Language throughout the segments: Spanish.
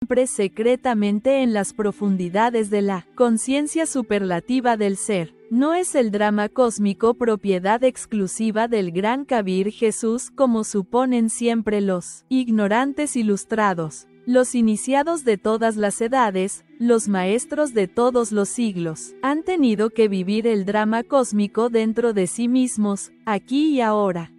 siempre secretamente en las profundidades de la conciencia superlativa del ser. No es el drama cósmico propiedad exclusiva del gran Kabir Jesús como suponen siempre los ignorantes ilustrados, los iniciados de todas las edades, los maestros de todos los siglos. Han tenido que vivir el drama cósmico dentro de sí mismos, aquí y ahora.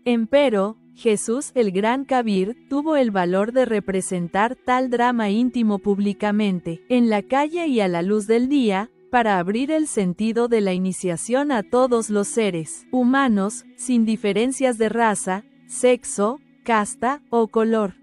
Empero, Jesús, el gran Kabir, tuvo el valor de representar tal drama íntimo públicamente, en la calle y a la luz del día, para abrir el sentido de la iniciación a todos los seres humanos, sin diferencias de raza, sexo, casta o color.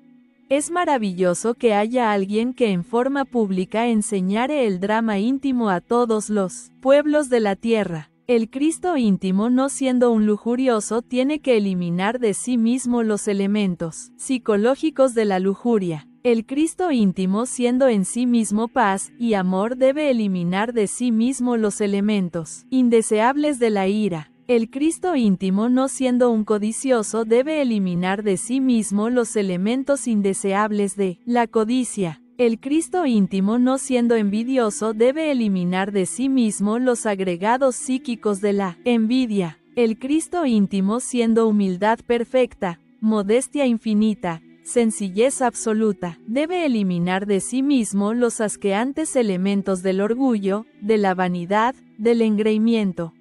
Es maravilloso que haya alguien que en forma pública enseñare el drama íntimo a todos los pueblos de la tierra. El Cristo íntimo, no siendo un lujurioso, tiene que eliminar de sí mismo los elementos psicológicos de la lujuria. El Cristo íntimo, siendo en sí mismo paz y amor, debe eliminar de sí mismo los elementos indeseables de la ira. El Cristo íntimo, no siendo un codicioso, debe eliminar de sí mismo los elementos indeseables de la codicia. El Cristo íntimo, no siendo envidioso, debe eliminar de sí mismo los agregados psíquicos de la envidia. El Cristo íntimo, siendo humildad perfecta, modestia infinita, sencillez absoluta, debe eliminar de sí mismo los asqueantes elementos del orgullo, de la vanidad, del engreimiento.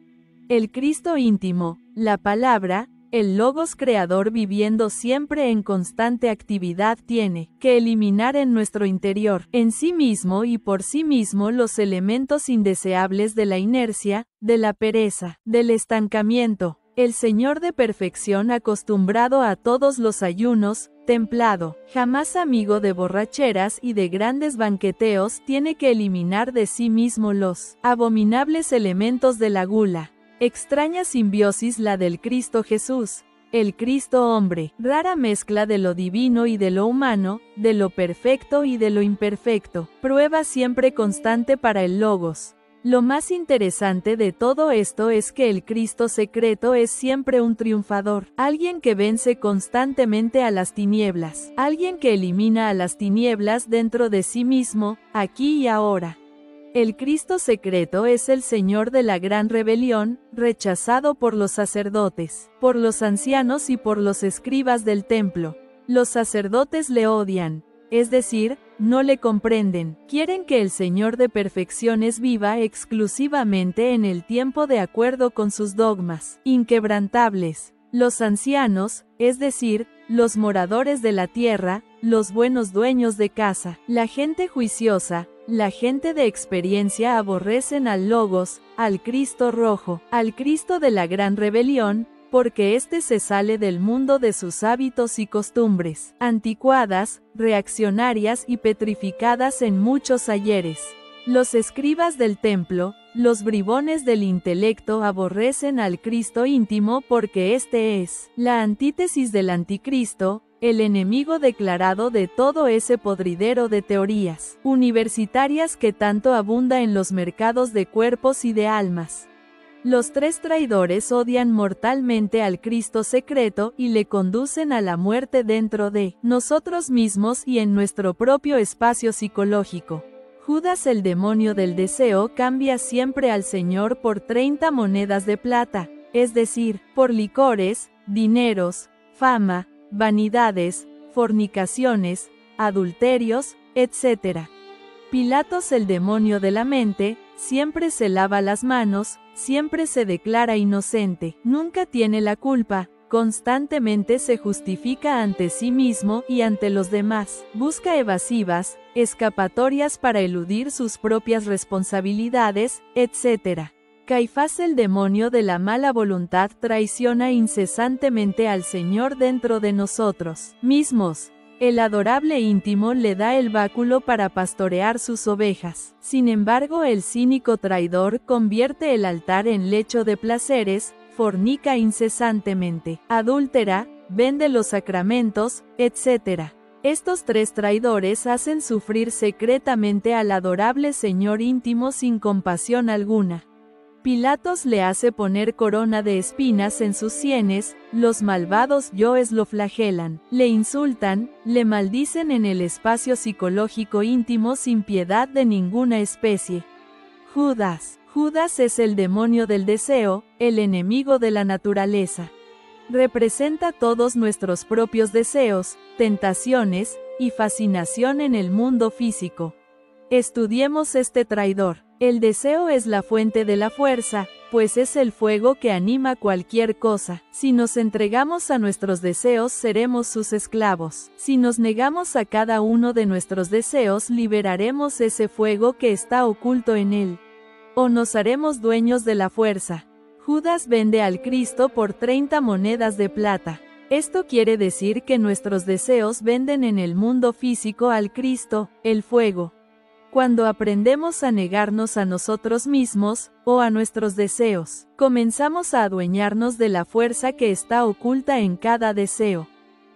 El Cristo íntimo, la palabra, el Logos creador viviendo siempre en constante actividad, tiene que eliminar en nuestro interior, en sí mismo y por sí mismo, los elementos indeseables de la inercia, de la pereza, del estancamiento. El Señor de perfección, acostumbrado a todos los ayunos, templado, jamás amigo de borracheras y de grandes banqueteos, tiene que eliminar de sí mismo los abominables elementos de la gula. Extraña simbiosis la del Cristo Jesús, el Cristo hombre, rara mezcla de lo divino y de lo humano, de lo perfecto y de lo imperfecto, prueba siempre constante para el Logos. Lo más interesante de todo esto es que el Cristo secreto es siempre un triunfador, alguien que vence constantemente a las tinieblas, alguien que elimina a las tinieblas dentro de sí mismo, aquí y ahora. El Cristo secreto es el Señor de la gran rebelión, rechazado por los sacerdotes, por los ancianos y por los escribas del templo. Los sacerdotes le odian, es decir, no le comprenden, quieren que el Señor de perfecciones viva exclusivamente en el tiempo de acuerdo con sus dogmas inquebrantables. Los ancianos, es decir, los moradores de la tierra, los buenos dueños de casa, la gente juiciosa, la gente de experiencia aborrecen al Logos, al Cristo rojo, al Cristo de la gran rebelión, porque éste se sale del mundo de sus hábitos y costumbres, anticuadas, reaccionarias y petrificadas en muchos ayeres. Los escribas del templo, los bribones del intelecto aborrecen al Cristo íntimo porque éste es la antítesis del anticristo, el enemigo declarado de todo ese podridero de teorías universitarias que tanto abunda en los mercados de cuerpos y de almas. Los tres traidores odian mortalmente al Cristo secreto y le conducen a la muerte dentro de nosotros mismos y en nuestro propio espacio psicológico. Judas, el demonio del deseo, cambia siempre al Señor por 30 monedas de plata, es decir, por licores, dineros, fama, vanidades, fornicaciones, adulterios, etc. Pilatos, el demonio de la mente, siempre se lava las manos, siempre se declara inocente, nunca tiene la culpa, constantemente se justifica ante sí mismo y ante los demás, busca evasivas, escapatorias para eludir sus propias responsabilidades, etc. Caifás, el demonio de la mala voluntad, traiciona incesantemente al Señor dentro de nosotros mismos. El adorable íntimo le da el báculo para pastorear sus ovejas. Sin embargo, el cínico traidor convierte el altar en lecho de placeres, fornica incesantemente, adúltera, vende los sacramentos, etc. Estos tres traidores hacen sufrir secretamente al adorable Señor íntimo sin compasión alguna. Pilatos le hace poner corona de espinas en sus sienes, los malvados yoes lo flagelan, le insultan, le maldicen en el espacio psicológico íntimo sin piedad de ninguna especie. Judas. Judas es el demonio del deseo, el enemigo de la naturaleza. Representa todos nuestros propios deseos, tentaciones y fascinación en el mundo físico. Estudiemos este traidor. El deseo es la fuente de la fuerza, pues es el fuego que anima cualquier cosa. Si nos entregamos a nuestros deseos, seremos sus esclavos. Si nos negamos a cada uno de nuestros deseos, liberaremos ese fuego que está oculto en él. O nos haremos dueños de la fuerza. Judas vende al Cristo por 30 monedas de plata. Esto quiere decir que nuestros deseos venden en el mundo físico al Cristo, el fuego. Cuando aprendemos a negarnos a nosotros mismos, o a nuestros deseos, comenzamos a adueñarnos de la fuerza que está oculta en cada deseo.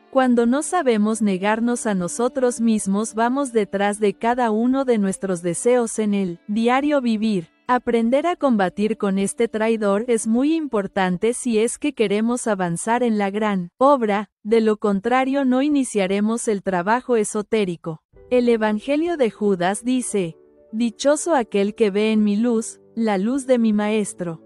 Cuando no sabemos negarnos a nosotros mismos, vamos detrás de cada uno de nuestros deseos en el diario vivir. Aprender a combatir con este traidor es muy importante si es que queremos avanzar en la gran obra, de lo contrario no iniciaremos el trabajo esotérico. El Evangelio de Judas dice: dichoso aquel que ve en mi luz, la luz de mi Maestro.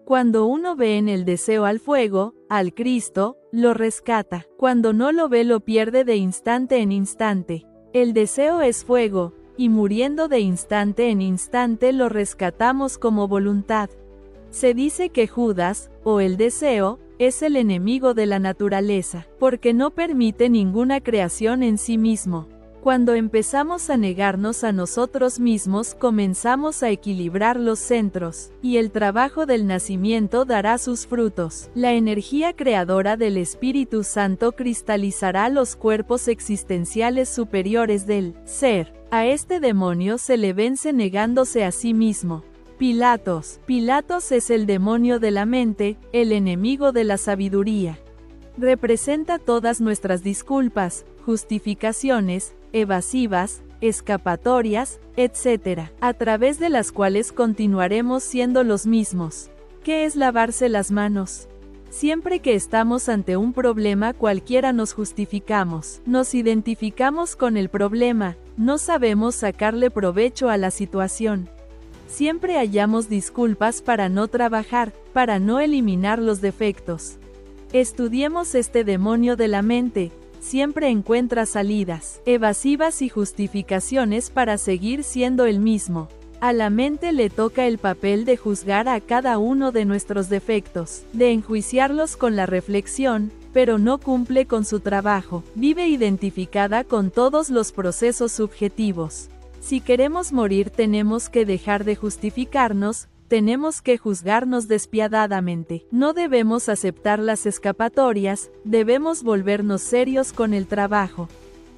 Cuando uno ve en el deseo al fuego, al Cristo, lo rescata. Cuando no lo ve, lo pierde de instante en instante. El deseo es fuego, y muriendo de instante en instante lo rescatamos como voluntad. Se dice que Judas, o el deseo, es el enemigo de la naturaleza, porque no permite ninguna creación en sí mismo. Cuando empezamos a negarnos a nosotros mismos, comenzamos a equilibrar los centros, y el trabajo del nacimiento dará sus frutos. La energía creadora del Espíritu Santo cristalizará los cuerpos existenciales superiores del ser. A este demonio se le vence negándose a sí mismo. Pilatos. Pilatos es el demonio de la mente, el enemigo de la sabiduría. Representa todas nuestras disculpas, justificaciones, evasivas, escapatorias, etc., a través de las cuales continuaremos siendo los mismos. ¿Qué es lavarse las manos? Siempre que estamos ante un problema cualquiera nos justificamos, nos identificamos con el problema, no sabemos sacarle provecho a la situación. Siempre hallamos disculpas para no trabajar, para no eliminar los defectos. Estudiemos este demonio de la mente. Siempre encuentra salidas evasivas y justificaciones para seguir siendo el mismo. A la mente le toca el papel de juzgar a cada uno de nuestros defectos, de enjuiciarlos con la reflexión, pero no cumple con su trabajo. Vive identificada con todos los procesos subjetivos. Si queremos morir, tenemos que dejar de justificarnos, tenemos que juzgarnos despiadadamente. No debemos aceptar las escapatorias, debemos volvernos serios con el trabajo.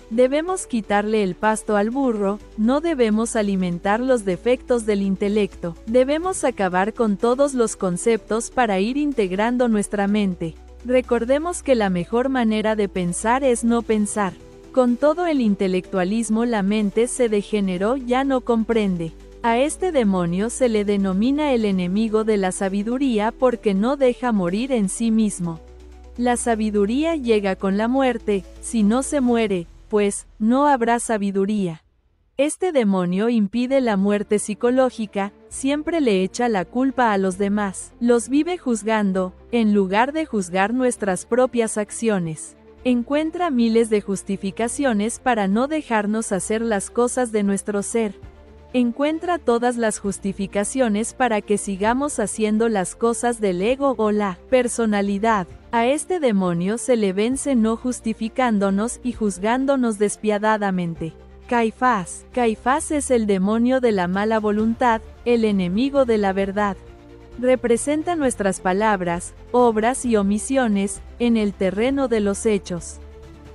Debemos quitarle el pasto al burro, no debemos alimentar los defectos del intelecto. Debemos acabar con todos los conceptos para ir integrando nuestra mente. Recordemos que la mejor manera de pensar es no pensar. Con todo el intelectualismo la mente se degeneró, ya no comprende. A este demonio se le denomina el enemigo de la sabiduría porque no deja morir en sí mismo. La sabiduría llega con la muerte, si no se muere, pues, no habrá sabiduría. Este demonio impide la muerte psicológica, siempre le echa la culpa a los demás, los vive juzgando, en lugar de juzgar nuestras propias acciones. Encuentra miles de justificaciones para no dejarnos hacer las cosas de nuestro ser. Encuentra todas las justificaciones para que sigamos haciendo las cosas del ego o la personalidad. A este demonio se le vence no justificándonos y juzgándonos despiadadamente. Caifás. Caifás es el demonio de la mala voluntad, el enemigo de la verdad. Representa nuestras palabras, obras y omisiones, en el terreno de los hechos.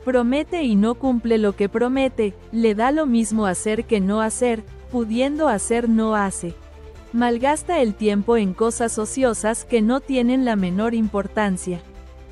Promete y no cumple lo que promete, le da lo mismo hacer que no hacer, pudiendo hacer no hace. Malgasta el tiempo en cosas ociosas que no tienen la menor importancia.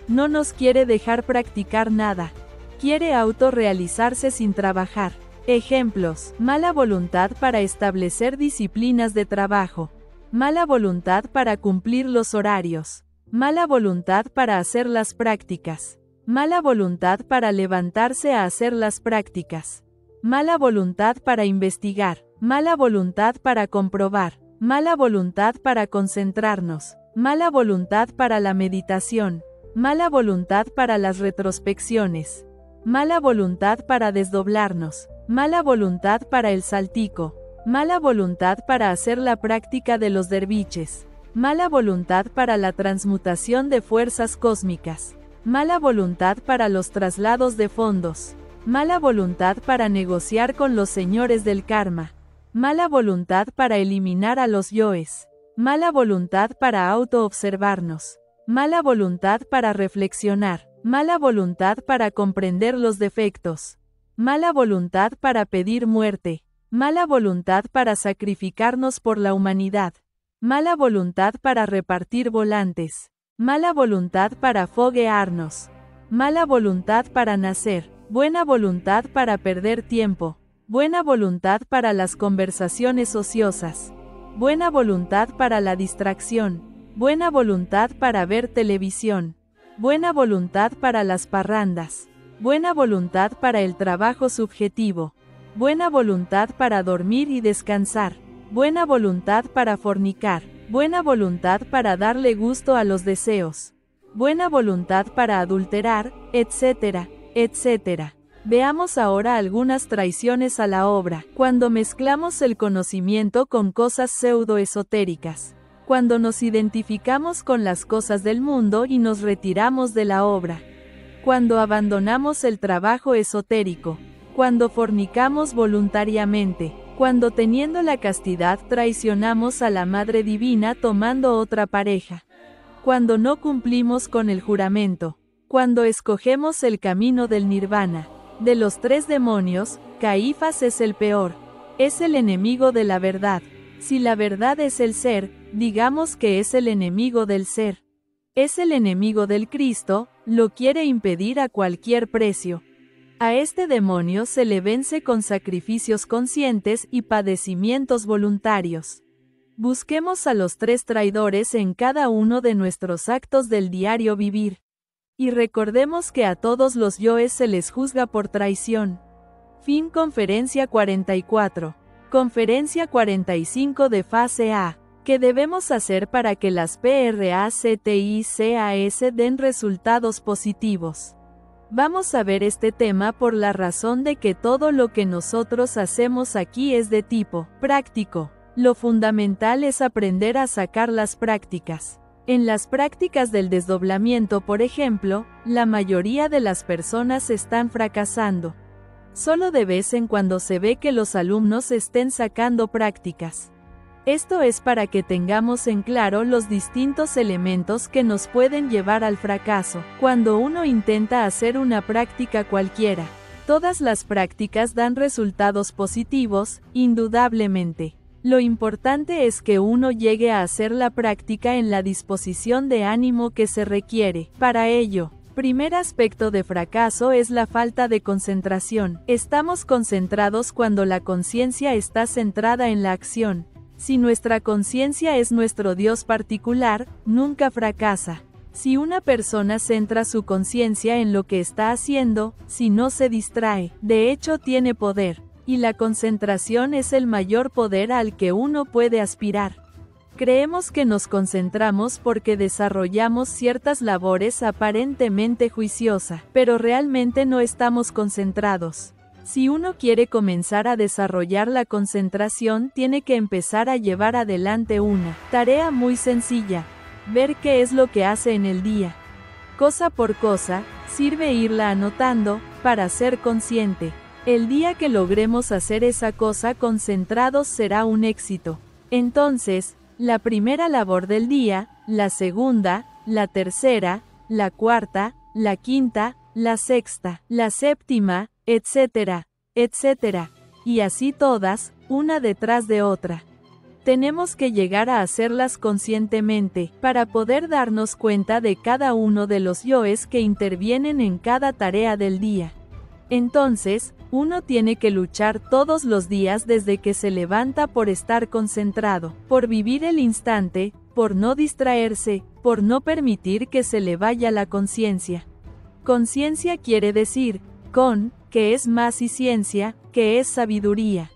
No nos quiere dejar practicar nada. Quiere autorrealizarse sin trabajar. Ejemplos: mala voluntad para establecer disciplinas de trabajo. mala voluntad para cumplir los horarios, mala voluntad para hacer las prácticas, mala voluntad para levantarse a hacer las prácticas, mala voluntad para investigar, mala voluntad para comprobar, mala voluntad para concentrarnos, mala voluntad para la meditación, mala voluntad para las retrospecciones, mala voluntad para desdoblarnos, mala voluntad para el saltico, mala voluntad para hacer la práctica de los derviches, mala voluntad para la transmutación de fuerzas cósmicas, mala voluntad para los traslados de fondos, mala voluntad para negociar con los señores del karma, mala voluntad para eliminar a los yoes, mala voluntad para autoobservarnos, mala voluntad para reflexionar, mala voluntad para comprender los defectos, mala voluntad para pedir muerte, mala voluntad para sacrificarnos por la humanidad, mala voluntad para repartir volantes, mala voluntad para foguearnos, mala voluntad para nacer, buena voluntad para perder tiempo, buena voluntad para las conversaciones ociosas, buena voluntad para la distracción, buena voluntad para ver televisión, buena voluntad para las parrandas, buena voluntad para el trabajo subjetivo, buena voluntad para dormir y descansar, buena voluntad para fornicar, buena voluntad para darle gusto a los deseos, buena voluntad para adulterar, etcétera, etcétera. Veamos ahora algunas traiciones a la obra, cuando mezclamos el conocimiento con cosas pseudoesotéricas, cuando nos identificamos con las cosas del mundo y nos retiramos de la obra, cuando abandonamos el trabajo esotérico, cuando fornicamos voluntariamente, cuando teniendo la castidad traicionamos a la Madre Divina tomando otra pareja, cuando no cumplimos con el juramento, cuando escogemos el camino del nirvana. De los 3 demonios, Caifás es el peor. Es el enemigo de la verdad. Si la verdad es el ser, digamos que es el enemigo del ser. Es el enemigo del Cristo, lo quiere impedir a cualquier precio. A este demonio se le vence con sacrificios conscientes y padecimientos voluntarios. Busquemos a los 3 traidores en cada uno de nuestros actos del diario vivir. Y recordemos que a todos los yoes se les juzga por traición. Fin Conferencia 44. Conferencia 45 de Fase A. ¿Qué debemos hacer para que las PRACTICAS den resultados positivos? Vamos a ver este tema por la razón de que todo lo que nosotros hacemos aquí es de tipo práctico. Lo fundamental es aprender a sacar las prácticas. En las prácticas del desdoblamiento, por ejemplo, la mayoría de las personas están fracasando. Solo de vez en cuando se ve que los alumnos estén sacando prácticas. Esto es para que tengamos en claro los distintos elementos que nos pueden llevar al fracaso. Cuando uno intenta hacer una práctica cualquiera, todas las prácticas dan resultados positivos, indudablemente. Lo importante es que uno llegue a hacer la práctica en la disposición de ánimo que se requiere. Para ello, primer aspecto de fracaso es la falta de concentración. Estamos concentrados cuando la conciencia está centrada en la acción. Si nuestra conciencia es nuestro Dios particular, nunca fracasa. Si una persona centra su conciencia en lo que está haciendo, si no se distrae, de hecho tiene poder. Y la concentración es el mayor poder al que uno puede aspirar. Creemos que nos concentramos porque desarrollamos ciertas labores aparentemente juiciosas, pero realmente no estamos concentrados. Si uno quiere comenzar a desarrollar la concentración, tiene que empezar a llevar adelante una tarea muy sencilla: ver qué es lo que hace en el día. Cosa por cosa, sirve irla anotando, para ser consciente. El día que logremos hacer esa cosa concentrados será un éxito. Entonces, la primera labor del día, la segunda, la tercera, la cuarta, la quinta, la sexta, la séptima, etcétera, etcétera. Y así todas, una detrás de otra. Tenemos que llegar a hacerlas conscientemente, para poder darnos cuenta de cada uno de los yoes que intervienen en cada tarea del día. Entonces, uno tiene que luchar todos los días desde que se levanta por estar concentrado, por vivir el instante, por no distraerse, por no permitir que se le vaya la conciencia. Conciencia quiere decir, con, que es más y ciencia, que es sabiduría.